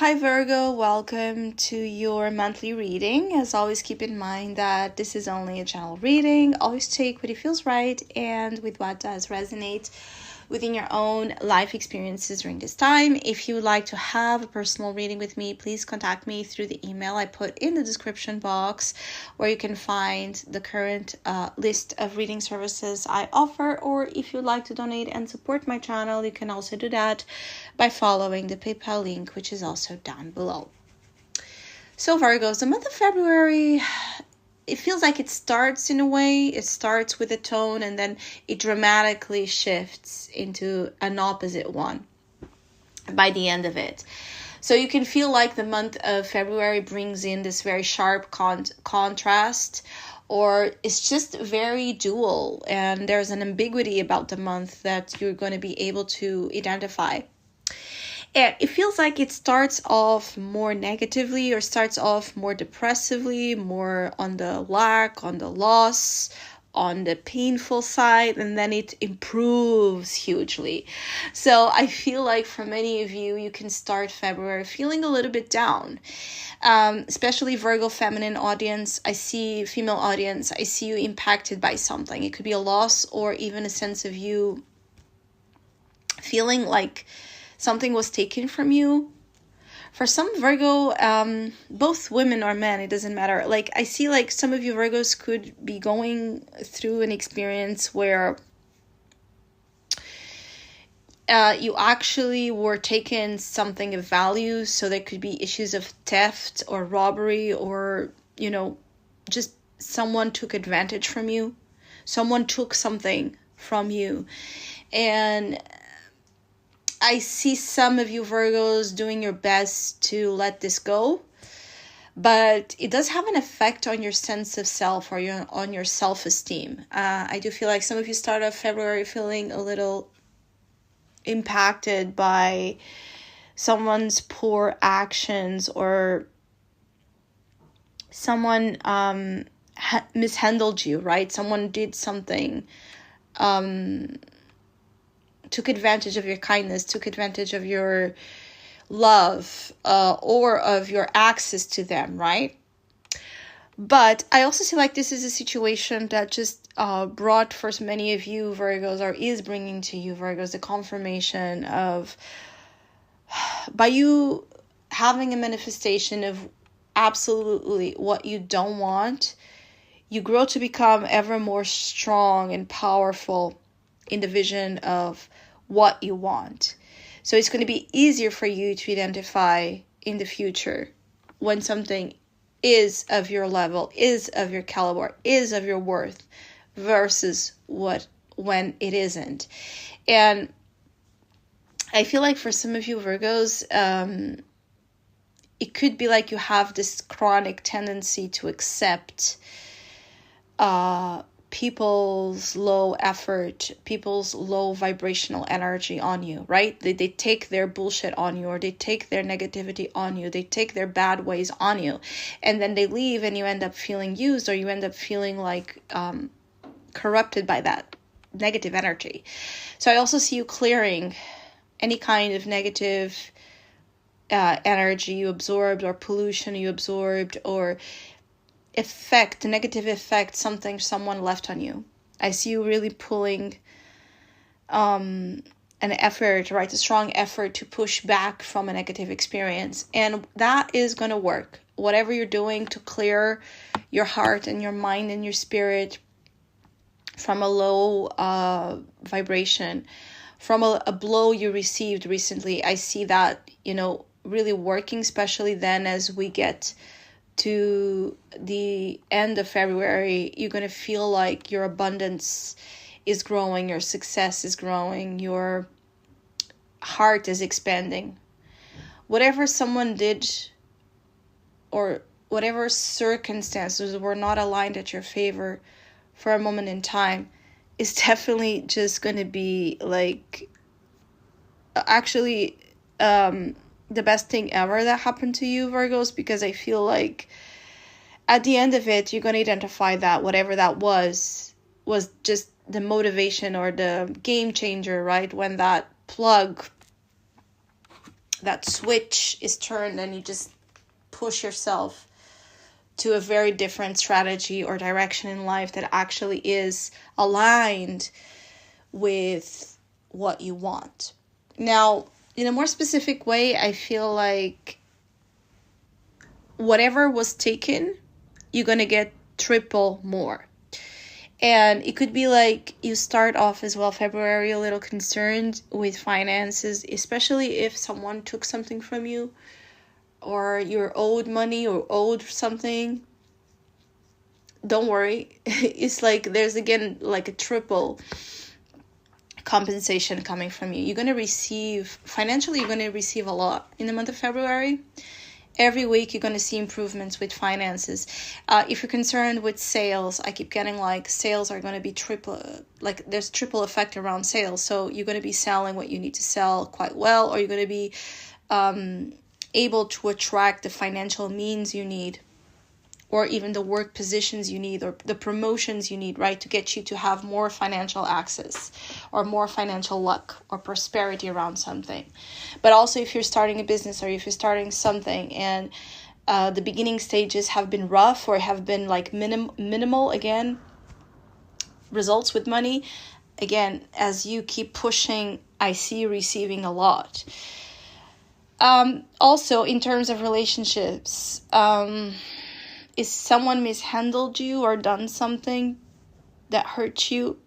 Hi Virgo, welcome to your monthly reading. As always, keep in mind that this is only a general reading. Always take what feels right and with what does resonate within your own life experiences during this time. If you would like to have a personal reading with me, please contact me through the email I put in the description box, where you can find the current list of reading services I offer. Or if you'd like to donate and support my channel, you can also do that by following the PayPal link, which is also down below. So Virgos, the month of February, it feels like it starts in a way. It starts with a tone and then it dramatically shifts into an opposite one by the end of it. So you can feel like the month of February brings in this very sharp contrast, or it's just very dual, and there's an ambiguity about the month that you're going to be able to identify. And it feels like it starts off more negatively, or starts off more depressively, more on the lack, on the loss, on the painful side, and then it improves hugely. So I feel like for many of you, you can start February feeling a little bit down, especially Virgo feminine audience. Female audience, I see you impacted by something. It could be a loss or even a sense of you feeling like something was taken from you. For some Virgo, both women or men, it doesn't matter. Like I see like some of you Virgos could be going through an experience where you actually were taken something of value. So there could be issues of theft or robbery, or, just someone took advantage from you. Someone took something from you. And I see some of you Virgos doing your best to let this go, but it does have an effect on your sense of self, or on your self-esteem. I do feel like some of you start off February feeling a little impacted by someone's poor actions, or someone mishandled you, right? Someone did something, took advantage of your kindness, took advantage of your love, or of your access to them, right? But I also see like this is a situation that just brought for many of you Virgos, or is bringing to you Virgos, the confirmation of, by you having a manifestation of absolutely what you don't want, you grow to become ever more strong and powerful in the vision of what you want. So it's going to be easier for you to identify in the future when something is of your level, is of your caliber, is of your worth, versus when it isn't. And I feel like for some of you Virgos, it could be like you have this chronic tendency to accept people's low effort, people's low vibrational energy on you, right? They take their bullshit on you, or they take their negativity on you, they take their bad ways on you, and then they leave, and you end up feeling used, or you end up feeling like corrupted by that negative energy. So I also see you clearing any kind of negative energy you absorbed, or pollution you absorbed, or negative effect, someone left on you. I see you really pulling an effort, right? A strong effort to push back from a negative experience. And that is going to work. Whatever you're doing to clear your heart and your mind and your spirit from a low vibration, from a blow you received recently. I see that, really working, especially then as we get to the end of February. You're going to feel like your abundance is growing, your success is growing, your heart is expanding. Whatever someone did, or whatever circumstances were not aligned at your favor for a moment in time, is definitely just going to be like actually the best thing ever that happened to you Virgos, because I feel like at the end of it, you're going to identify that whatever that was just the motivation or the game changer, right? When that plug that switch is turned and you just push yourself to a very different strategy or direction in life that actually is aligned with what you want. Now, in a more specific way, I feel like whatever was taken, you're going to get triple more. And it could be like you start off as well, February, a little concerned with finances, especially if someone took something from you or you're owed money or owed something. Don't worry. It's like there's again like a triple compensation coming from you. You're going to receive, financially, you're going to receive a lot in the month of February. Every week you're going to see improvements with finances. If you're concerned with sales, I keep getting like sales are going to be triple, like there's triple effect around sales. So you're going to be selling what you need to sell quite well, or you're going to be able to attract the financial means you need, or even the work positions you need, or the promotions you need, right, to get you to have more financial access or more financial luck or prosperity around something. But also if you're starting a business or if you're starting something and the beginning stages have been rough or have been like minimal, again, results with money, again, as you keep pushing, I see you receiving a lot. Also, in terms of relationships, is someone mishandled you or done something that hurt you?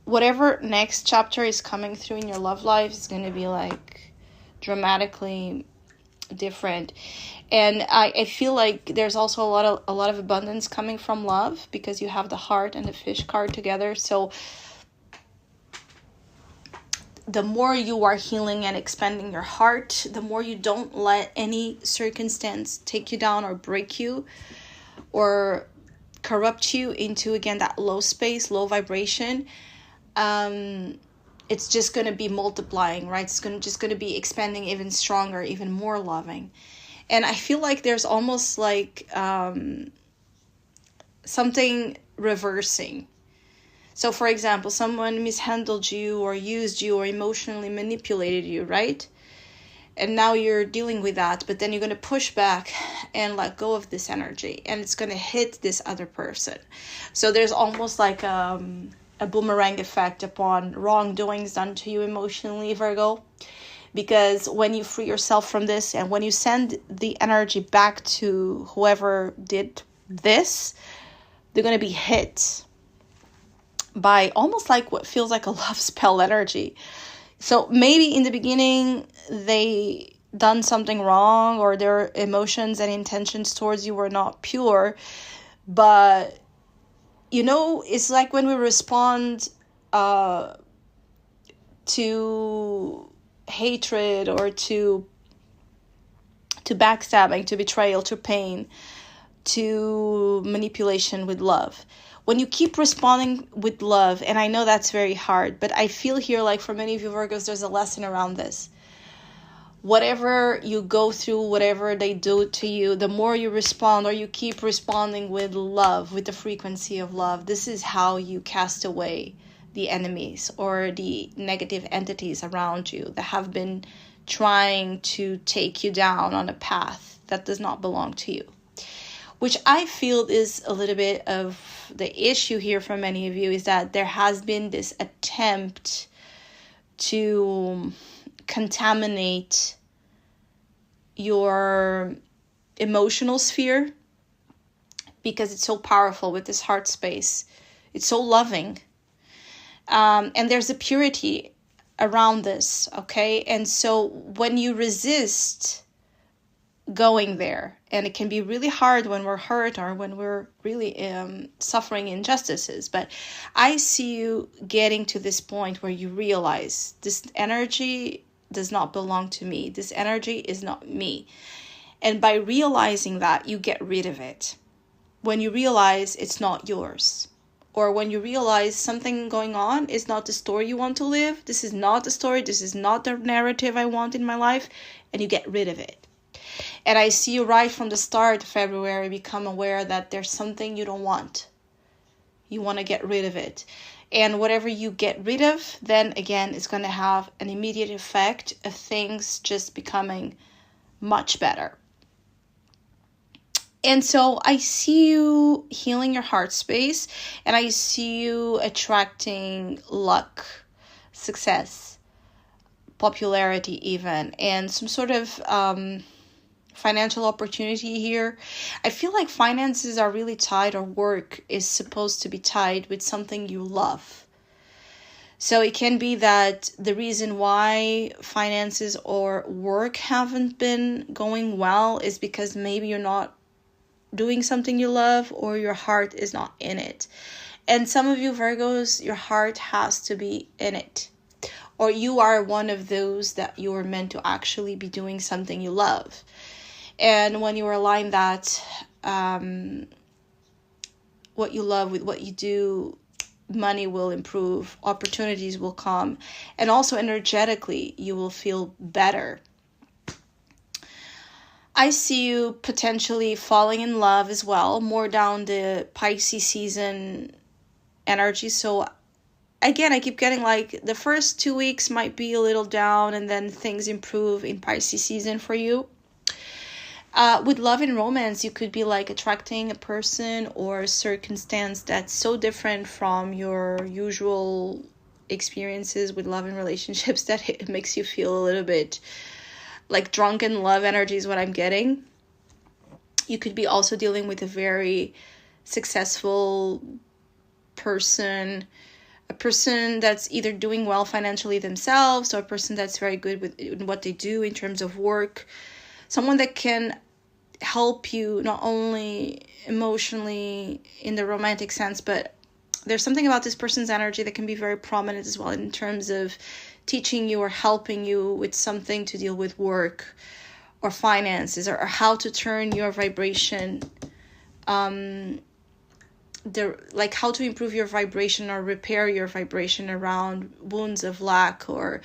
Whatever next chapter is coming through in your love life is going to be like dramatically different. And I feel like there's also a lot of abundance coming from love, because you have the heart and the fish card together. So the more you are healing and expanding your heart, the more you don't let any circumstance take you down or break you or corrupt you into, again, that low space, low vibration. It's just going to be multiplying, right? It's just going to be expanding even stronger, even more loving. And I feel like there's almost like something reversing. So, for example, someone mishandled you or used you or emotionally manipulated you, right? And now you're dealing with that, but then you're going to push back and let go of this energy, and it's going to hit this other person. So there's almost like a boomerang effect upon wrongdoings done to you emotionally, Virgo. Because when you free yourself from this and when you send the energy back to whoever did this, they're going to be hit by almost like what feels like a love spell energy. So maybe in the beginning they done something wrong, or their emotions and intentions towards you were not pure. But, you know, it's like when we respond to hatred or to backstabbing, to betrayal, to pain, to manipulation with love. When you keep responding with love, and I know that's very hard, but I feel here like for many of you Virgos, there's a lesson around this. Whatever you go through, whatever they do to you, the more you respond or you keep responding with love, with the frequency of love, this is how you cast away the enemies or the negative entities around you that have been trying to take you down on a path that does not belong to you. Which I feel is a little bit of the issue here for many of you, is that there has been this attempt to contaminate your emotional sphere, because it's so powerful with this heart space. It's so loving. And there's a purity around this, okay? And so when you resist going there, and it can be really hard when we're hurt or when we're really suffering injustices, but I see you getting to this point where you realize this energy does not belong to me. This energy is not me. And by realizing that, you get rid of it. When you realize it's not yours, or when you realize something going on is not the story you want to live, this is not the story, this is not the narrative I want in my life, and you get rid of it. And I see you right from the start of February become aware that there's something you don't want. You want to get rid of it. And whatever you get rid of, then again, it's going to have an immediate effect of things just becoming much better. And so I see you healing your heart space, and I see you attracting luck, success, popularity even, and some sort of financial opportunity here. I feel like finances are really tied, or work is supposed to be tied with something you love. So it can be that the reason why finances or work haven't been going well is because maybe you're not doing something you love, or your heart is not in it. And some of you Virgos, your heart has to be in it, or you are one of those that you are meant to actually be doing something you love. And when you align that what you love with what you do, money will improve, opportunities will come, and also energetically you will feel better. I see you potentially falling in love as well, more down the Pisces season energy. So again, I keep getting like the first 2 weeks might be a little down, and then things improve in Pisces season for you. With love and romance, you could be like attracting a person or a circumstance that's so different from your usual experiences with love and relationships that it makes you feel a little bit like drunken love energy is what I'm getting. You could be also dealing with a very successful person, a person that's either doing well financially themselves, or a person that's very good with what they do in terms of work. Someone that can help you not only emotionally in the romantic sense, but there's something about this person's energy that can be very prominent as well in terms of teaching you or helping you with something to deal with work or finances, or how to turn your vibration, how to improve your vibration or repair your vibration around wounds of lack, or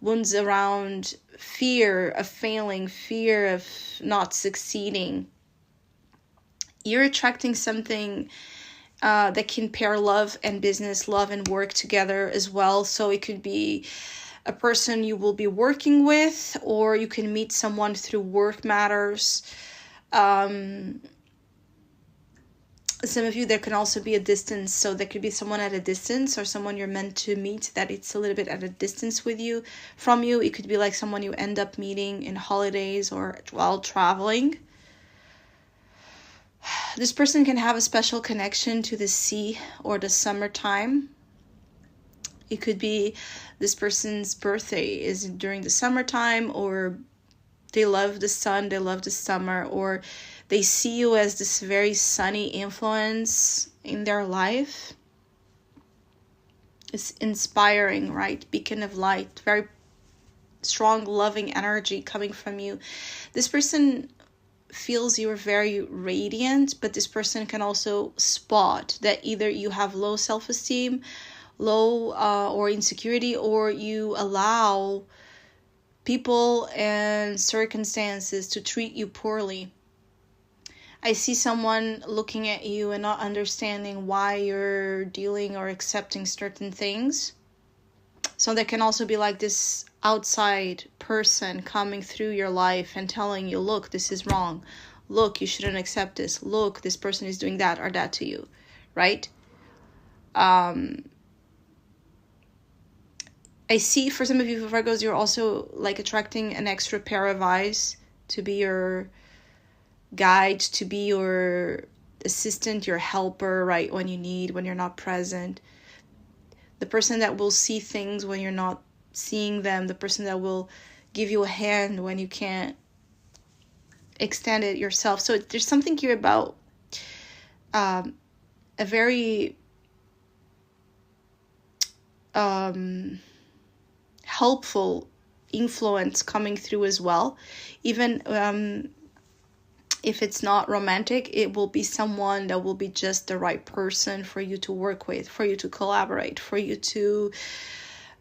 wounds around fear of failing, fear of not succeeding. You're attracting something that can pair love and business, love and work together as well. So it could be a person you will be working with, or you can meet someone through work matters. Some of you, there can also be a distance. So there could be someone at a distance, or someone you're meant to meet that it's a little bit at a distance from you. It could be like someone you end up meeting in holidays or while traveling. This person can have a special connection to the sea or the summertime. It could be this person's birthday is during the summertime, or they love the sun, they love the summer, or they see you as this very sunny influence in their life. It's inspiring, right? Beacon of light, very strong, loving energy coming from you. This person feels you're very radiant, but this person can also spot that either you have low self-esteem, low or insecurity, or you allow people and circumstances to treat you poorly. I see someone looking at you and not understanding why you're dealing or accepting certain things. So there can also be like this outside person coming through your life and telling you, look, this is wrong. Look, you shouldn't accept this. Look, this person is doing that or that to you, right? I see for some of you Virgos, you're also like attracting an extra pair of eyes to be your guide, to be your assistant, your helper, right? When you need, when you're not present. The person that will see things when you're not seeing them. The person that will give you a hand when you can't extend it yourself. So there's something here about a very helpful influence coming through as well. Even if it's not romantic, it will be someone that will be just the right person for you to work with, for you to collaborate, for you to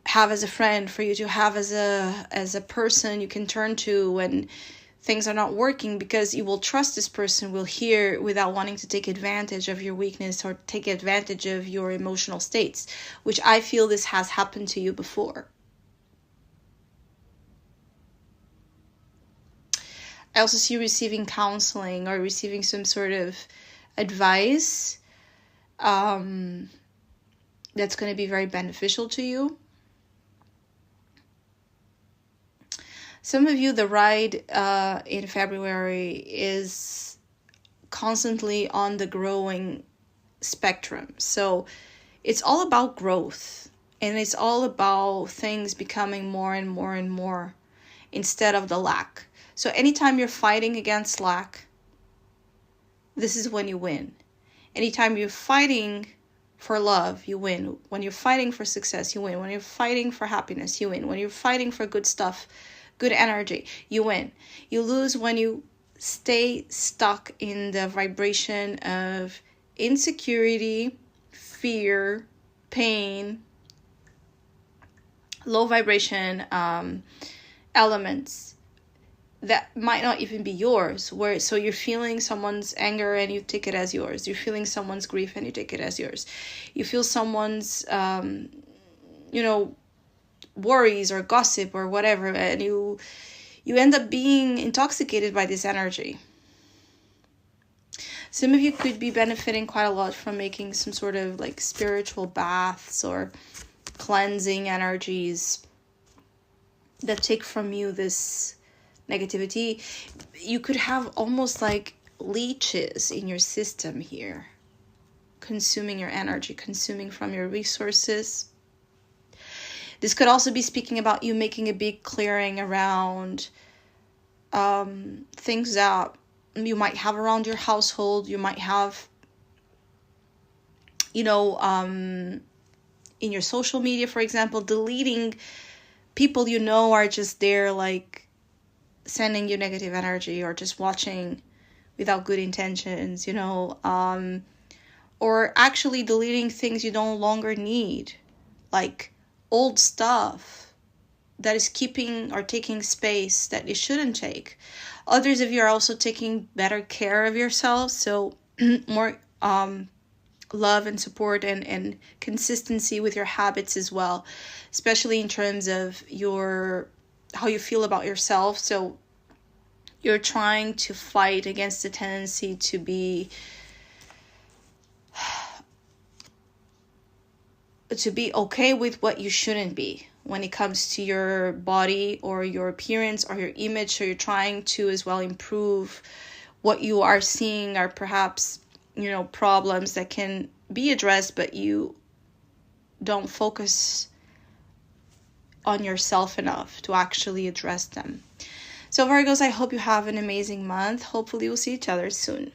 have as a friend, for you to have as a person you can turn to when things are not working, because you will trust this person, will hear without wanting to take advantage of your weakness or take advantage of your emotional states, which I feel this has happened to you before. I also see receiving counseling or receiving some sort of advice that's going to be very beneficial to you. Some of you, the ride in February is constantly on the growing spectrum. So it's all about growth, and it's all about things becoming more and more and more instead of the lack. So anytime you're fighting against lack, this is when you win. Anytime you're fighting for love, you win. When you're fighting for success, you win. When you're fighting for happiness, you win. When you're fighting for good stuff, good energy, you win. You lose when you stay stuck in the vibration of insecurity, fear, pain, low vibration elements that might not even be yours. So you're feeling someone's anger and you take it as yours. You're feeling someone's grief and you take it as yours. You feel someone's worries or gossip or whatever, and you end up being intoxicated by this energy. Some of you could be benefiting quite a lot from making some sort of like spiritual baths or cleansing energies that take from you this negativity. You could have almost like leeches in your system here, consuming your energy, consuming from your resources. This could also be speaking about you making a big clearing around things that you might have around your household. You might have, in your social media, for example, deleting people you know are just there, like sending you negative energy, or just watching without good intentions, or actually deleting things you no longer need, like old stuff that is keeping or taking space that it shouldn't take. Others of you are also taking better care of yourselves, so more love and support and consistency with your habits as well, especially in terms of how you feel about yourself. So you're trying to fight against the tendency to be okay with what you shouldn't be when it comes to your body or your appearance or your image. So you're trying to as well improve what you are seeing are perhaps, problems that can be addressed, but you don't focus on yourself enough to actually address them. So Virgos, I hope you have an amazing month. Hopefully we'll see each other soon.